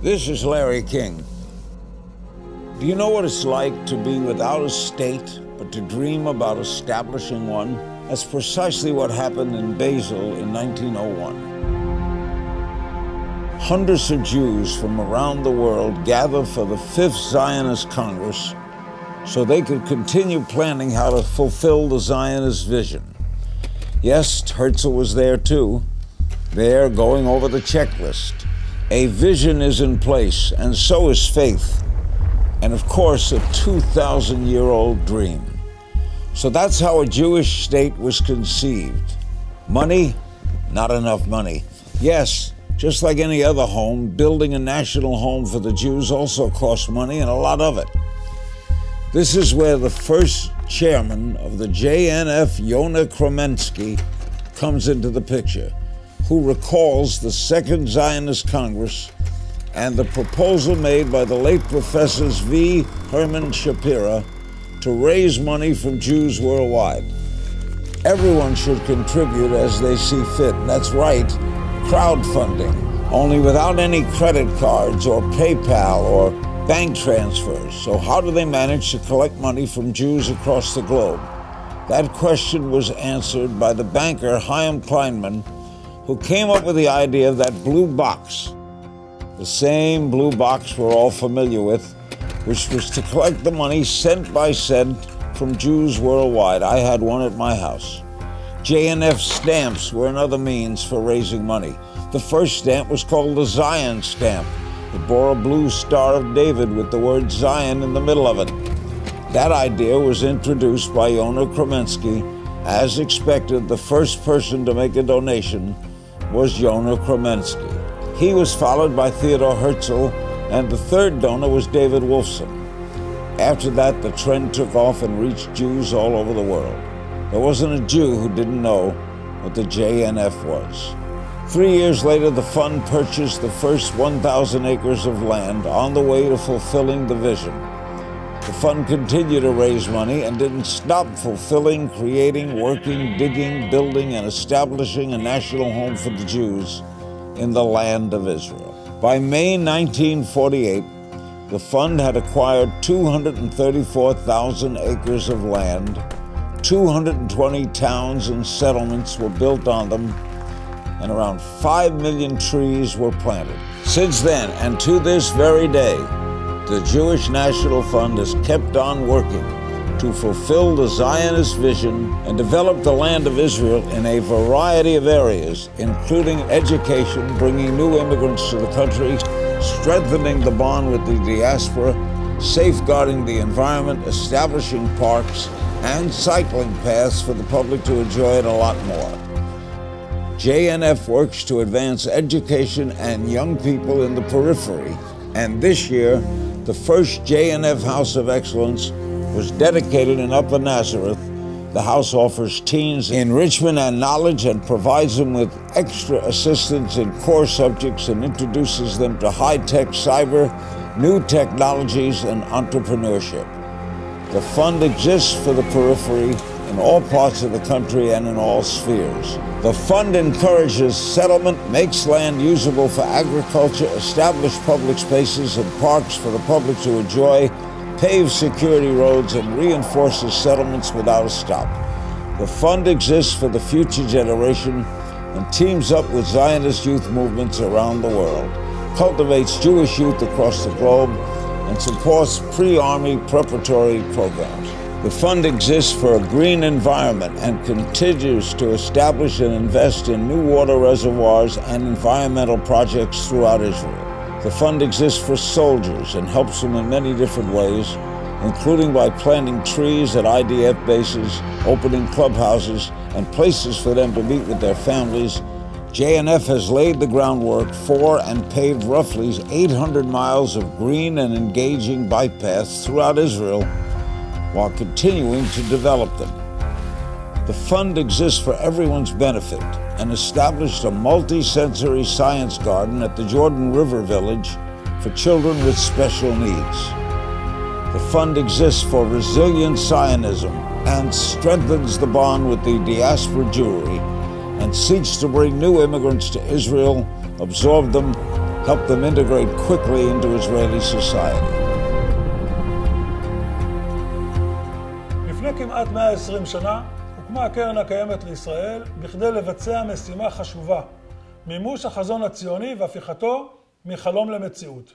This is Larry King. Do you know what it's like to be without a state, but to dream about establishing one? That's precisely what happened in Basel in 1901. Hundreds of Jews from around the world gathered for the 5th Zionist Congress so they could continue planning how to fulfill the Zionist vision. Yes, Herzl was there too, there going over the checklist. A vision is in place, and so is faith, and of course a 2,000-year-old dream. So that's how a Jewish state was conceived. Money? Not enough money. Yes, just like any other home, building a national home for the Jews also costs money, and a lot of it. This is where the first chairman of the JNF, Yonah Kremensky, comes into the picture, who recalls the Second Zionist Congress and the proposal made by the late Professors V. Herman Shapira to raise money from Jews worldwide. Everyone should contribute as they see fit. That's right, crowdfunding, only without any credit cards or PayPal or bank transfers. So how do they manage to collect money from Jews across the globe? That question was answered by the banker Chaim Kleinman, who came up with the idea of that blue box, the same blue box we're all familiar with, which was to collect the money cent by cent from Jews worldwide. I had one at my house. JNF stamps were another means for raising money. The first stamp was called the Zion stamp. It bore a blue Star of David with the word Zion in the middle of it. That idea was introduced by Yonah Kremensky. As expected, the first person to make a donation was Yonah Kremensky. He was followed by Theodor Herzl, and the third donor was David Wolfson. After that, the trend took off and reached Jews all over the world. There wasn't a Jew who didn't know what the JNF was. 3 years later, the fund purchased the first 1,000 acres of land on the way to fulfilling the vision. The fund continued to raise money and didn't stop fulfilling, creating, working, digging, building, and establishing a national home for the Jews in the land of Israel. By May 1948, the fund had acquired 234,000 acres of land, 220 towns and settlements were built on them, and around 5 million trees were planted. Since then, and to this very day, the Jewish National Fund has kept on working to fulfill the Zionist vision and develop the land of Israel in a variety of areas, including education, bringing new immigrants to the country, strengthening the bond with the diaspora, safeguarding the environment, establishing parks, and cycling paths for the public to enjoy, and a lot more. JNF works to advance education and young people in the periphery, and this year, the first JNF House of Excellence was dedicated in Upper Nazareth. The house offers teens enrichment and knowledge and provides them with extra assistance in core subjects and introduces them to high-tech cyber, new technologies, and entrepreneurship. The fund exists for the periphery in all parts of the country and in all spheres. The fund encourages settlement, makes land usable for agriculture, establishes public spaces and parks for the public to enjoy, paves security roads, and reinforces settlements without a stop. The fund exists for the future generation and teams up with Zionist youth movements around the world, cultivates Jewish youth across the globe, and supports pre-army preparatory programs. The fund exists for a green environment and continues to establish and invest in new water reservoirs and environmental projects throughout Israel. The fund exists for soldiers and helps them in many different ways, including by planting trees at IDF bases, opening clubhouses, and places for them to meet with their families. JNF has laid the groundwork for and paved roughly 800 miles of green and engaging bike paths throughout Israel, while continuing to develop them. The fund exists for everyone's benefit and established a multi-sensory science garden at the Jordan River Village for children with special needs. The fund exists for resilient Zionism and strengthens the bond with the diaspora Jewry and seeks to bring new immigrants to Israel, absorb them, help them integrate quickly into Israeli society. לפני כמעט 120 שנה הוקמה הקרן הקיימת לישראל בכדי לבצע משימה חשובה, מימוש החזון הציוני והפיכתו מחלום למציאות.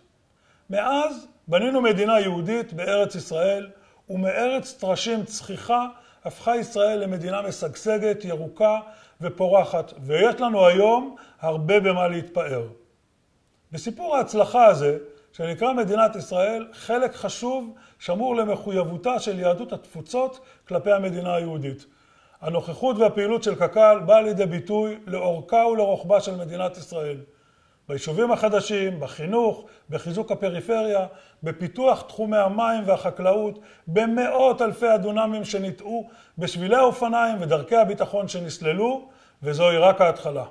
מאז בנינו מדינה יהודית בארץ ישראל, ומארץ טרשים צחיחה הפכה ישראל למדינה משגשגת, ירוקה ופורחת, ויש לנו היום הרבה במה להתפאר. בסיפור ההצלחה הזה, שנקרא מדינת ישראל, חלק חשוב שמור למחויבותה של יהדות התפוצות כלפי המדינה היהודית. הנוכחות והפעילות של קק"ל באה לידי ביטוי לאורכה ולרוחבה של מדינת ישראל. ביישובים החדשים, בחינוך, בחיזוק הפריפריה, בפיתוח תחומי המים והחקלאות, במאות אלפי הדונמים שניטעו, בשבילי האופניים ודרכי הביטחון שנסללו, וזוהי רק ההתחלה.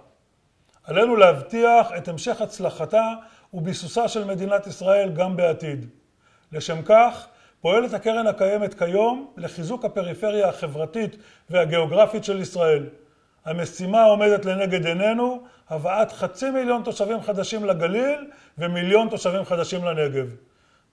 עלינו להבטיח את המשך הצלחתה וביסוסה של מדינת ישראל גם בעתיד. לשם כך, פועלת הקרן הקיימת כיום לחיזוק הפריפריה החברתית והגיאוגרפית של ישראל. המשימה עומדת לנגד עינינו, הבאת 500,000 תושבים חדשים לגליל ומיליון תושבים חדשים לנגב.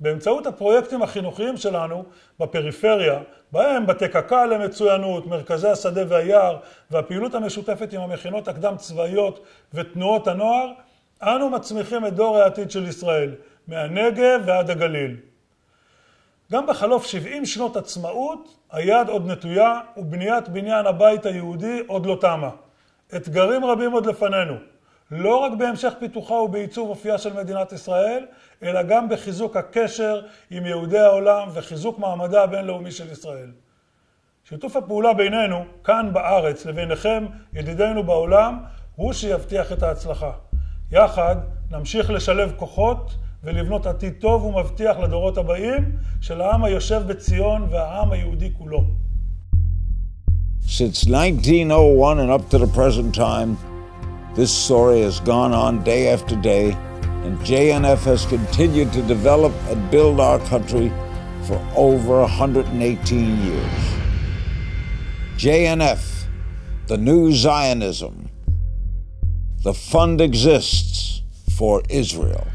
באמצעות הפרויקטים החינוכיים שלנו בפריפריה, בהם בתי קק"ל למצוינות, מרכזי השדה והיער והפעילות המשותפת עם המכינות הקדם צבאיות ותנועות הנוער, אנו מצמיחים את דור העתיד של ישראל, מהנגב ועד הגליל. גם בחלוף 70 שנות עצמאות, היד עוד נטויה ובניית בניין הבית היהודי עוד לא תמה. אתגרים רבים עוד לפנינו, לא רק בהמשך פיתוחה ובעיצוב אופייה של מדינת ישראל, אלא גם בחיזוק הקשר עם יהודי העולם וחיזוק מעמדה הבינלאומי של ישראל. שיתוף הפעולה בינינו, כאן בארץ, לביניכם, ידידינו בעולם, הוא שיבטיח את ההצלחה. יחד נמשיך לשלב כוחות ולבנות עתיד טוב ומבטיח לדורות הבאים של העם היושב בציון והעם היהודי כולו. Since 1901 and up to the present time, this story has gone on day after day, and JNF has continued to develop and build our country for over 118 years. JNF, the new Zionism. The fund exists for Israel.